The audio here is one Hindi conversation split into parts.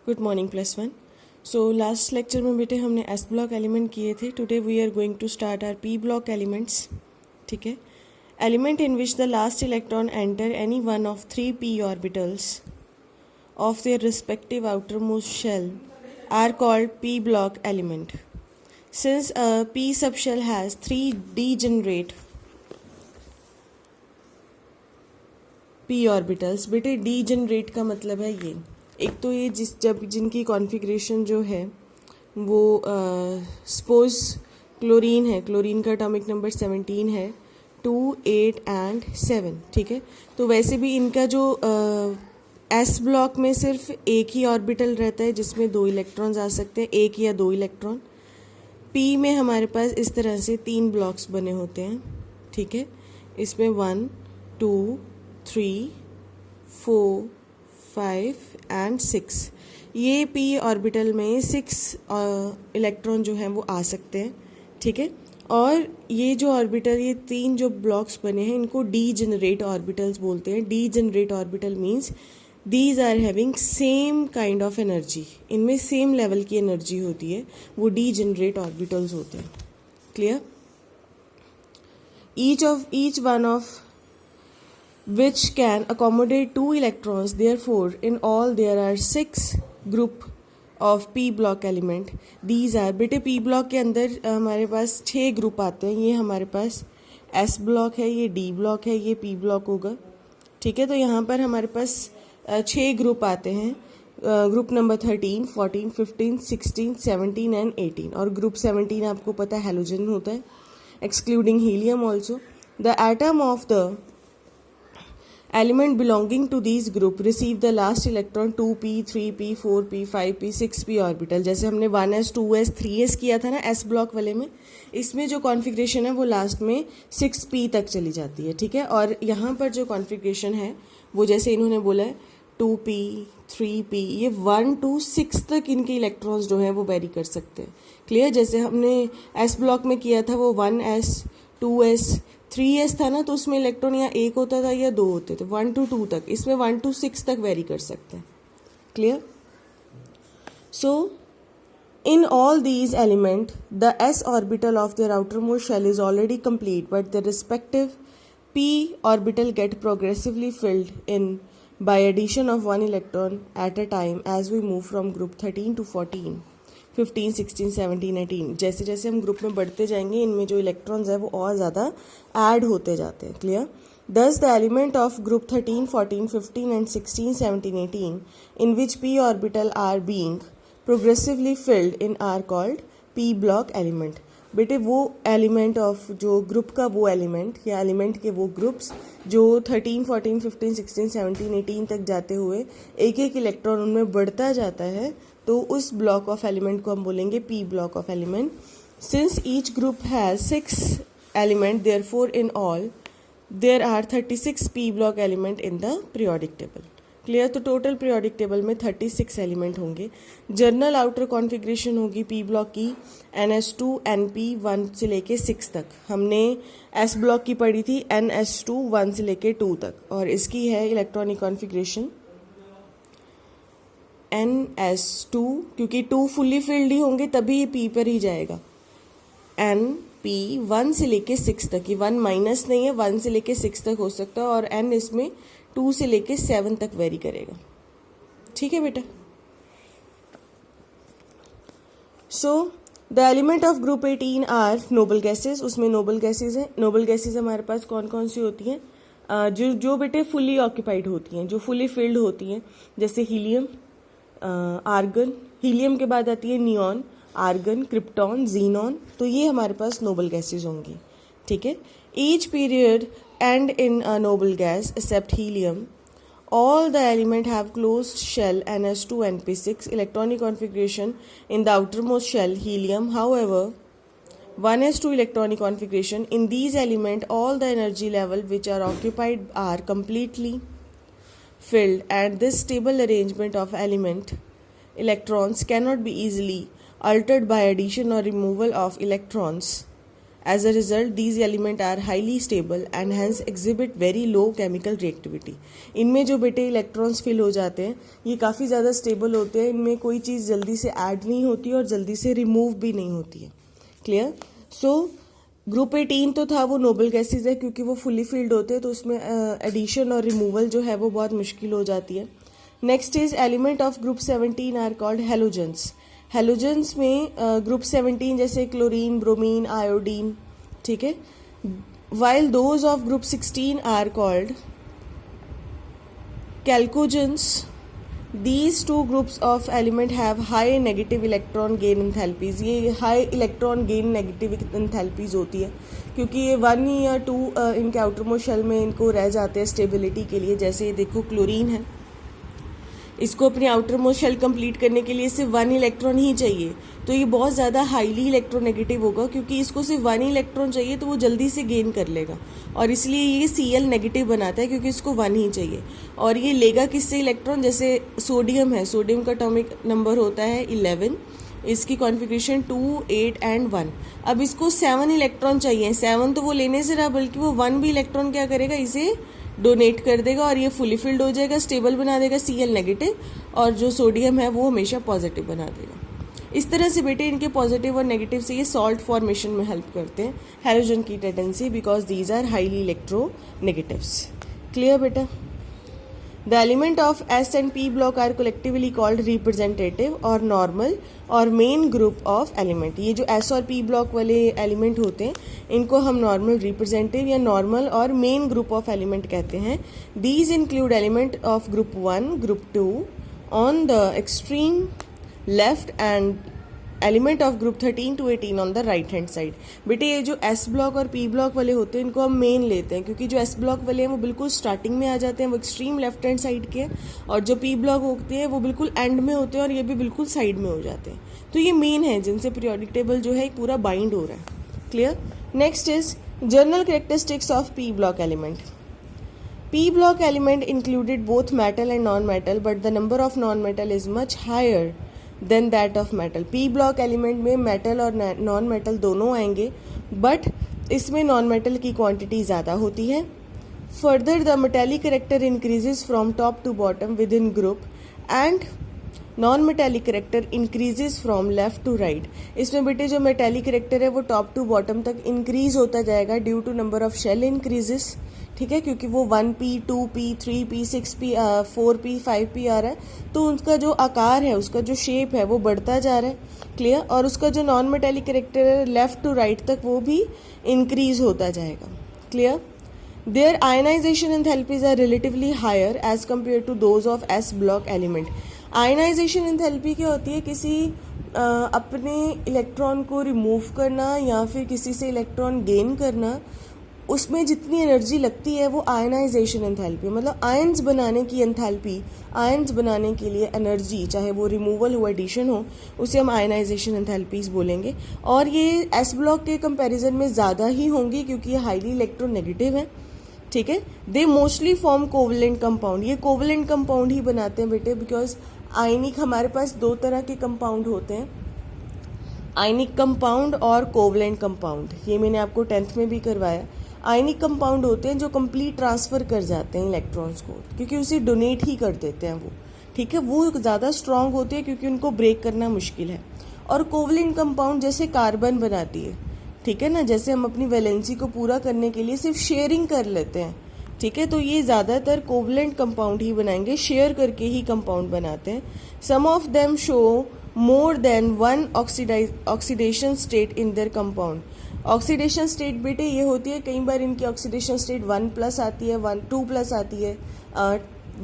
Good morning +1। So last lecture में बेटे हमने एस ब्लॉक एलिमेंट किए थे। Today we are going to start our p block elements. ठीक है। Element in which the last electron enter any one of 3 p ऑर्बिटल्स of their respective outermost shell are called p block element. Since a p subshell has 3 degenerate p orbitals, बेटे degenerate का मतलब है ये, एक तो ये जिनकी कॉन्फ़िगरेशन जो है वो सपोज क्लोरीन है, क्लोरीन का एटॉमिक नंबर 17 है, 2, 8 एंड 7। ठीक है। तो वैसे भी इनका जो एस ब्लॉक में सिर्फ एक ही ऑर्बिटल रहता है जिसमें 2 इलेक्ट्रॉन्स आ सकते हैं, एक या 2 इलेक्ट्रॉन। पी में हमारे पास इस तरह से 3 ब्लॉक्स बने होते हैं। ठीक है। इसमें 1, 2, 3, 4, 5 एंड 6, ये पी ऑर्बिटल में 6 इलेक्ट्रॉन जो हैं वो आ सकते हैं। ठीक है। और ये जो ऑर्बिटल, ये 3 जो ब्लॉक्स बने हैं इनको डीजेनरेट ऑर्बिटल्स बोलते हैं। Degenerate orbital means these are having same kind of energy, इनमें सेम लेवल की एनर्जी होती है, वो डीजेनरेट ऑर्बिटल्स होते हैं। Clear? Each one of which can accommodate 2 electrons, therefore in all there are 6 group of p block element. These are, बेटे p block के अंदर हमारे पास 6 ग्रुप आते हैं। ये हमारे पास s ब्लॉक है, ये d ब्लॉक है, ये p ब्लॉक होगा। ठीक है। तो यहाँ पर हमारे पास 6 ग्रुप आते हैं। Group number 13, 14, 15, 16, 17 and 18। और ग्रुप 17 आपको पता है हेलोजन होता है, excluding helium also. The atom of the element belonging to these group receive the last electron 2p, 3p, 4p, 5p, 6p orbital. जैसे हमने 1s, 2s, 3s किया था ना एस ब्लॉक वाले में, इसमें जो कॉन्फ़िगरेशन है वो लास्ट में 6p तक चली जाती है। ठीक है। और यहाँ पर जो कॉन्फ़िगरेशन है वो जैसे इन्होंने बोला है 2p, 3p, ये 1 to 6 तक इनके इलेक्ट्रॉन्स जो हैं वो वेरी कर सकते हैं। क्लियर? जैसे हमने एस ब्लॉक में किया था वो 1s, 2s, 3s था ना, तो उसमें इलेक्ट्रॉन या 1 होता था या 2 होते थे, 1 to 2 तक। इसमें 1 to 6 तक वेरी कर सकते हैं। Clear? So in all these element the s orbital of their outermost shell is already complete, but the respective p orbital get progressively filled in by addition of 1 electron at a time as we move from group 13 to 14, 15, 16, 17, 18। जैसे जैसे हम ग्रुप में बढ़ते जाएंगे इनमें जो इलेक्ट्रॉन्स है वो और ज़्यादा ऐड होते जाते हैं। Clear? Thus the element of group 13, 14, 15 and 16, 17, 18 in which p orbital are being progressively filled in are called p block element। बेटे वो एलिमेंट ऑफ जो ग्रुप का वो एलिमेंट या एलिमेंट के वो ग्रुप्स जो 13, 14, 15, 16, 17, 18 तक जाते हुए एक एक इलेक्ट्रॉन उनमें बढ़ता जाता है, तो उस ब्लॉक ऑफ एलिमेंट को हम बोलेंगे p block of element. Since each group has 6 element, therefore in all there are 36 p block element in the periodic table. Clear? तो टोटल पीरियोडिक टेबल में 36 एलिमेंट होंगे। जर्नल आउटर कॉन्फ़िगरेशन होगी पी ब्लॉक की ns2 np 1 से लेके 6 तक। हमने एस ब्लॉक की पढ़ी थी ns2 1 से लेके 2 तक, और इसकी है इलेक्ट्रॉनिक कॉन्फ़िगरेशन ns2, क्योंकि 2 फुल्ली फिल्ड ही होंगे तभी ये पी पर ही जाएगा। np 1 से लेके 6 तक, ये 1 माइनस नहीं है, 1 से लेके 6 तक हो सकता है, और n इसमें 2 से लेके 7 तक वेरी करेगा। ठीक है बेटा? So the element of group 18 are noble gases. उसमें नोबल गैसेज हैं। नोबल गैसेज हमारे पास कौन कौन सी होती हैं? जो बेटे फुली ऑक्यूपाइड होती हैं, जो फुली फिल्ड होती हैं, जैसे हीलियम, आर्गन। हीलियम के बाद आती है नियॉन, आर्गन, क्रिप्टॉन, जीनॉन। तो ये हमारे पास नोबल गैसेज होंगी। ठीक है। Each period and in a noble gas except helium all the element have closed shell ns2 np6 electronic configuration in the outermost shell helium. However, 1s2 electronic configuration in these element all the energy level which are occupied are completely filled, and this stable arrangement of element electrons cannot be easily altered by addition or removal of electrons As a result, these elements are highly stable and hence exhibit very low chemical reactivity. इनमें जो बेटे इलेक्ट्रॉन्स फिल हो जाते हैं ये काफ़ी ज़्यादा स्टेबल होते हैं, इनमें कोई चीज़ जल्दी से ऐड नहीं होती और जल्दी से रिमूव भी नहीं होती है. क्लियर? सो ग्रुप 18 तो था वो नोबल गैसेज है, क्योंकि वो फुली फिल्ड होते हैं तो उसमें एडिशन और रिमूवल जो है वो बहुत मुश्किल हो जाती है. Next is element of group 17 are called halogens. Halogens में ग्रुप 17 जैसे क्लोरीन, ब्रोमीन, आयोडीन, ठीक है. While those of group 16 are called chalcogens. These two groups of element have high negative electron gain enthalpies. ये high electron gain negative enthalpies होती है क्योंकि ये 1 या 2 इनके आउटरमोस्ट शेल में इनको रह जाते हैं स्टेबिलिटी के लिए. जैसे ये देखो क्लोरीन है, इसको अपनी आउटर मोस्ट शेल कंप्लीट करने के लिए सिर्फ 1 इलेक्ट्रॉन ही चाहिए, तो ये बहुत ज़्यादा हाईली इलेक्ट्रोनेगेटिव होगा क्योंकि इसको सिर्फ 1 इलेक्ट्रॉन चाहिए तो वो जल्दी से गेन कर लेगा और इसलिए ये Cl नेगेटिव बनाता है क्योंकि इसको 1 ही चाहिए. और ये लेगा किससे इलेक्ट्रॉन? जैसे सोडियम है, सोडियम का एटॉमिक नंबर होता है 11, इसकी कॉन्फ़िगरेशन 2, 8 एंड 1. अब इसको 7 इलेक्ट्रॉन चाहिए. 7 तो वो लेने से रहा बल्कि वो 1 भी इलेक्ट्रॉन क्या करेगा, इसे डोनेट कर देगा और ये फुली फिल्ड हो जाएगा, स्टेबल बना देगा Cl नेगेटिव, और जो सोडियम है वो हमेशा पॉजिटिव बना देगा. इस तरह से बेटे इनके पॉजिटिव और नेगेटिव से ये सॉल्ट फॉर्मेशन में हेल्प करते हैं हैलोजन की tendency, because these are highly electronegatives. Clear बेटा? The element of S and P block are collectively called representative or normal or main group of element. ये जो S और P block वाले element होते हैं इनको हम normal, representative या normal और main group of element कहते हैं. These include element of group 1, group 2 on the extreme left and element of group 13 to 18 on the right hand side. बेटे ये जो एस ब्लॉक और पी ब्लॉक वाले होते हैं इनको हम मेन लेते हैं क्योंकि जो एस ब्लॉक वाले हैं वो बिल्कुल स्टार्टिंग में आ जाते हैं, वो एक्सट्रीम लेफ्ट हैंड साइड के, और जो पी ब्लॉक होते हैं वो बिल्कुल एंड में होते हैं और ये भी बिल्कुल साइड में हो जाते हैं. तो ये मेन है जिनसे पीरियोडिक टेबल जो है एक पूरा बाइंड हो रहा है. Clear? Next is general characteristics of P block element. P block element included both metal and non-metal, but the number of non-metal is much higher than that of metal. P block element में metal और non-metal दोनों आएंगे, but इसमें non-metal की quantity ज़्यादा होती है. Further, the metallic character increases from top to bottom within group and non-metallic character increases from left to right. इसमें बेटे जो metallic character है वो top to bottom तक increase होता जाएगा due to number of shell increases. ठीक है, क्योंकि वो 1p, 2p, 3p, 6p, 4p, 5p आ रहा है तो उसका जो आकार है, उसका जो शेप है वो बढ़ता जा रहा है. क्लियर? और उसका जो नॉन मेटेलिक कैरेक्टर है लेफ्ट टू राइट तक वो भी इंक्रीज होता जाएगा. Clear? Their ionisation enthalpies are relatively higher as compare to those of s block element. Ionisation enthalpy क्या होती है? किसी अपने इलेक्ट्रॉन को रिमूव करना या फिर किसी से इलेक्ट्रॉन गेन करना, उसमें जितनी एनर्जी लगती है वो आयनाइजेशन एंथैल्पी, मतलब आयंस बनाने की एंथैल्पी, आयंस बनाने के लिए एनर्जी, चाहे वो रिमूवल हो एडिशन हो, उसे हम आयनाइजेशन एंथैल्पीज बोलेंगे. और ये एस ब्लॉक के कंपैरिजन में ज़्यादा ही होंगी क्योंकि ये हाईली इलेक्ट्रोनेगेटिव है. ठीक है? They mostly form covalent compound. ये कोवलेंट कंपाउंड ही बनाते हैं बेटे, बिकॉज आयनिक हमारे पास 2 तरह के कंपाउंड होते हैं, आयनिक कंपाउंड और कोवलेंट कंपाउंड. ये मैंने आपको 10th में भी करवाया. आयनिक कंपाउंड होते हैं जो कंप्लीट ट्रांसफ़र कर जाते हैं इलेक्ट्रॉन्स को, क्योंकि उसे डोनेट ही कर देते हैं वो. ठीक है? वो ज़्यादा स्ट्रांग होते हैं क्योंकि उनको ब्रेक करना मुश्किल है. और कोवलेंट कंपाउंड जैसे कार्बन बनाती है, ठीक है ना, जैसे हम अपनी वैलेंसी को पूरा करने के लिए सिर्फ शेयरिंग कर लेते हैं. ठीक है? तो ये ज़्यादातर कोवलेंट कंपाउंड ही बनाएंगे, शेयर करके ही कंपाउंड बनाते हैं. Some of them show more than 1 oxidation state in their compound. Oxidation state बेटे ये होती है, कई बार इनकी ऑक्सीडेशन स्टेट 1+ आती है, 2+ आती है,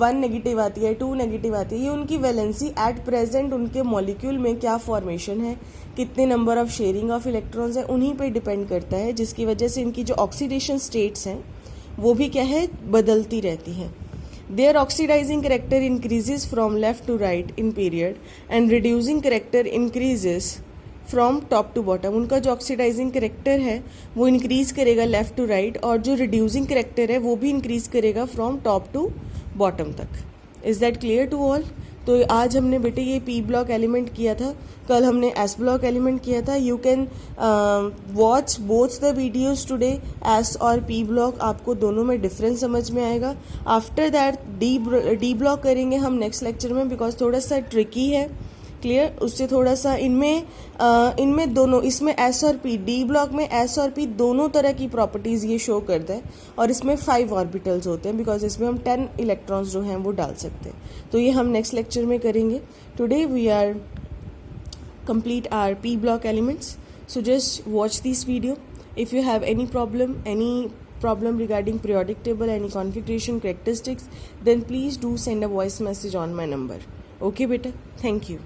1 नेगेटिव आती है, 2 नेगेटिव आती है. ये उनकी वैलेंसी एट प्रेजेंट उनके मॉलिक्यूल में क्या फॉर्मेशन है, कितने number of sharing of electrons है, उन्हीं पे डिपेंड करता है, जिसकी वजह से इनकी जो ऑक्सीडेशन स्टेट्स हैं वो भी क्या है, बदलती रहती हैं. Their oxidising character increases from left to right in period and reducing character increases from top to bottom. उनका जो ऑक्सीडाइजिंग करेक्टर है वो इंक्रीज करेगा लेफ्ट टू राइट, और जो रिड्यूसिंग करेक्टर है वो भी इंक्रीज करेगा फ्रॉम टॉप टू बॉटम तक. Is that clear to all? तो आज हमने बेटे ये पी ब्लॉक एलिमेंट किया था, कल हमने एस ब्लॉक एलिमेंट किया था. You can watch both the videos today. S और पी ब्लॉक आपको दोनों में डिफरेंस समझ में आएगा. आफ्टर दैट डी ब्लॉक करेंगे हम नेक्स्ट लेक्चर में, बिकॉज थोड़ा सा ट्रिकी है. क्लियर. उससे थोड़ा सा इनमें दोनों, इसमें एस और पी, डी ब्लॉक में एस और पी दोनों तरह की प्रॉपर्टीज ये शो करता है. और इसमें 5 ऑर्बिटल्स होते हैं, बिकॉज इसमें हम 10 इलेक्ट्रॉन्स जो हैं वो डाल सकते हैं. तो ये हम नेक्स्ट लेक्चर में करेंगे. Today we are complete our p block elements. So just watch this video. If you have any problem regarding periodic table, any configuration characteristics, then please do send a voice message on my number. Okay beta, thank you.